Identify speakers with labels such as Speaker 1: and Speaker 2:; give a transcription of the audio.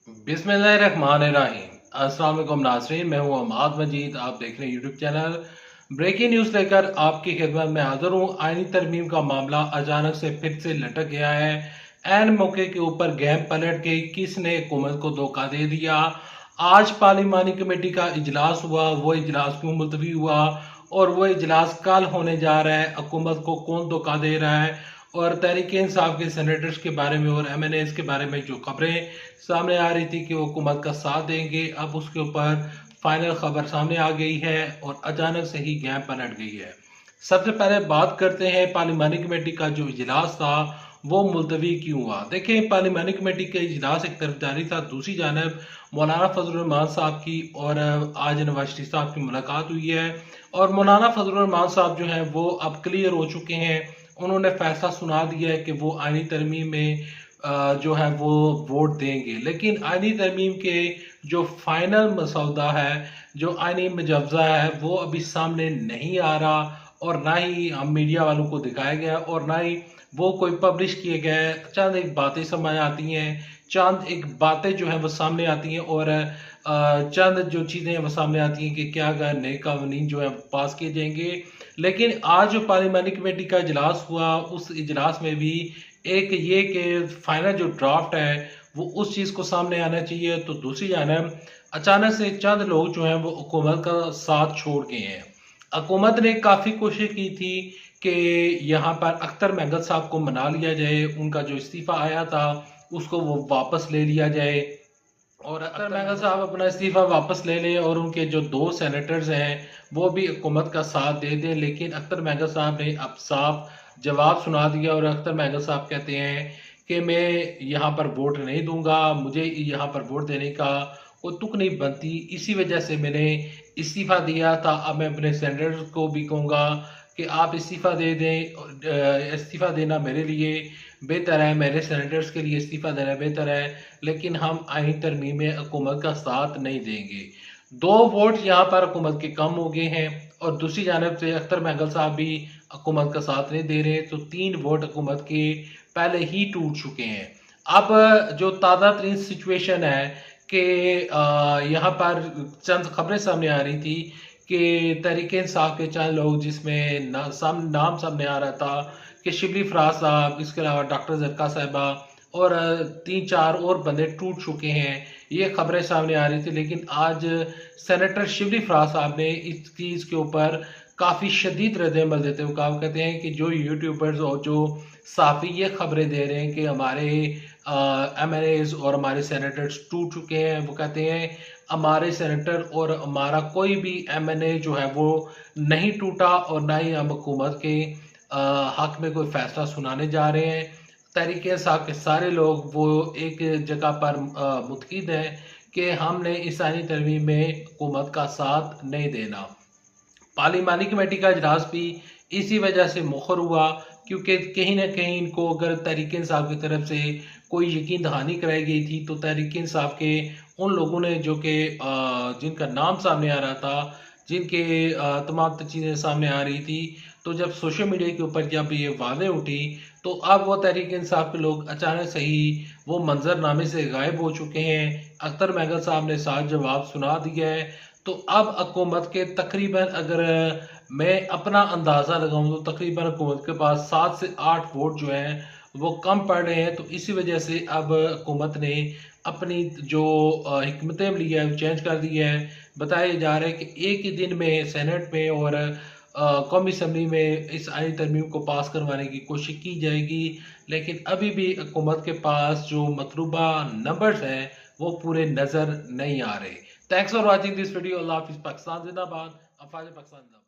Speaker 1: बिस्मिल्लाहिर्रहमानिर्रहीम। अस्सलाम वालेकुम नाज़रीन, मैं हूं अमाद मजीद। आप देख रहे हैं यूट्यूब चैनल ब्रेकिंग न्यूज़ लेकर आपकी खिदमत में हाजिर हूं। आईनी तरमीम का मामला अचानक से फिर से लटक गया है। एन मौके के ऊपर गेम पलट गई, किसने हुकूमत को धोखा दे दिया। आज पार्लिमानी कमेटी का इजलास हुआ, वो इजलास क्यों मुलतवी हुआ और वो इजलास कल होने जा रहा है, हुकूमत को कौन धोखा दे रहा है और तहरीक इंसाफ के सेनेटर्स के बारे में और MNAs के बारे में जो खबरें सामने आ रही थी कि वो हुकूमत का साथ देंगे, अब उसके ऊपर फाइनल खबर सामने आ गई है और अचानक से ही गेम पलट गई है। सबसे पहले बात करते हैं पार्लिमानी कमेटी का जो इजलास था वो मुलतवी क्यों हुआ। देखिए, पार्लिमानी कमेटी का इजलास एक तरफ जारी था, दूसरी जानब मौलाना फजल रहमान साहब की और आज नवाज शरीफ साहब की मुलाकात हुई है और मौलाना फजल रहमान साहब जो हैं वो अब क्लियर हो चुके हैं। उन्होंने फैसला सुना दिया है कि वो आईनी तरमीम में जो है वो वोट देंगे, लेकिन आईनी तरमीम के जो फाइनल मसौदा है, जो आईनी मुजवजा है, वो अभी सामने नहीं आ रहा और ना ही हम मीडिया वालों को दिखाया गया और ना ही वो कोई पब्लिश किए गए। चंद एक बातें समझ आती हैं, चंद एक बातें जो है वो सामने आती हैं और चंद जो चीज़ें वो सामने आती हैं कि क्या अगर नए कानून जो है पास किए जाएंगे। लेकिन आज जो पार्लिमानी कमेटी का इजलास हुआ, उस इजलास में भी एक ये कि फाइनल जो ड्राफ्ट है वो उस चीज़ को सामने आना चाहिए। तो दूसरी जानब अचानक से चंद लोग जो हैं वो हुकूमत का साथ छोड़ गए हैं। हुकूमत ने काफ़ी कोशिश की थी कि यहाँ पर अख्तर महंगत साहब को मना लिया जाए, उनका जो इस्तीफ़ा आया था उसको वो वापस ले लिया जाए और अख्तर महंगत साहब अपना इस्तीफ़ा वापस ले लें और उनके जो दो सेनेटर्स हैं वो भी हुकूमत का साथ दे दें। लेकिन अख्तर महंगत साहब ने अब साफ जवाब सुना दिया और अख्तर महंगत साहब कहते हैं कि मैं यहाँ पर वोट नहीं दूंगा, मुझे यहाँ पर वोट देने का कोई तुक नहीं बनती, इसी वजह से मैंने इस्तीफ़ा दिया था। अब मैं अपने सेनेटर्स को भी कहूँगा कि आप इस्तीफ़ा दे दें। इस्तीफ़ा देना मेरे लिए बेहतर है, मेरे सेनेटर्स के लिए इस्तीफ़ा देना बेहतर है, लेकिन हम आईनी तरमीम में हुकूमत का साथ नहीं देंगे। 2 वोट यहाँ पर हुकूमत के कम हो गए हैं और दूसरी जानब से अख्तर महंगल साहब भी हुकूमत का साथ नहीं दे रहे, तो 3 वोट हुकूमत के पहले ही टूट चुके हैं। अब जो ताज़ा तरीन सिचुएशन है कि यहाँ पर चंद खबरें सामने आ रही थी कि तहरीक इंसाफ के चंद लोग, जिसमें नाम सामने आ रहा था कि शिबली फराज साहब, इसके अलावा डॉक्टर जरका साहिबा और 3-4 और बंदे टूट चुके हैं, ये खबरें सामने आ रही थी। लेकिन आज सेनेटर शिबली फराज साहब ने इस चीज़ के ऊपर काफ़ी शदीद रद्द-ए-अमल देते हुए कहा, कहते हैं कि जो यूट्यूबर्स और जो साफ़ी ये खबरें दे रहे हैं कि हमारे MNAs और हमारे सेनेटर्स टूट चुके हैं, वो कहते हैं हमारे सेनेटर और हमारा कोई भी MNA जो है वो नहीं टूटा और ना ही हम हुकूमत के हक में कोई फैसला सुनाने जा रहे हैं। तहरीक इंसाफ के सारे लोग वो एक जगह पर मुत्तहिद हैं कि हमने इस आईनी तरमीम में हुकूमत का साथ नहीं देना। पार्लिमानी कमेटी का इजलास भी इसी वजह से मुखर हुआ क्योंकि कहीं ना कहीं इनको अगर तहरीक इंसाफ की तरफ से कोई यकीन दहानी कराई गई थी तो तहरीक इंसाफ के उन लोगों ने जो कि जिनका नाम सामने आ रहा था, जिनके तमाम चीज़ें सामने आ रही थी, तो जब सोशल मीडिया के ऊपर जब ये बातें उठी तो अब वो तहरीक इंसाफ के लोग अचानक से ही वो मंजरनामे से गायब हो चुके हैं। अख्तर महंगल साहब ने साफ जवाब सुना दिया है। तो अब हुकूमत के तकरीबन, अगर मैं अपना अंदाज़ा लगाऊं तो तकरीबन हुकूमत के पास 7 से 8 वोट जो हैं वो कम पड़ रहे हैं। तो इसी वजह से अब हुकूमत ने अपनी जो हिकमत अमली है चेंज कर दी है। बताया जा रहा है कि एक ही दिन में सेनेट में और कौमी असम्बली में इस आईनी तरमीम को पास करवाने की कोशिश की जाएगी, लेकिन अभी भी हुकूमत के पास जो मतलूबा नंबर्स हैं वो पूरे नज़र नहीं आ रहे। Thanks for watching this video. अल्लाह हाफिज़। पाकिस्तान जिंदाबाद। अफवाज पाकिस्तान जिंदाबाद।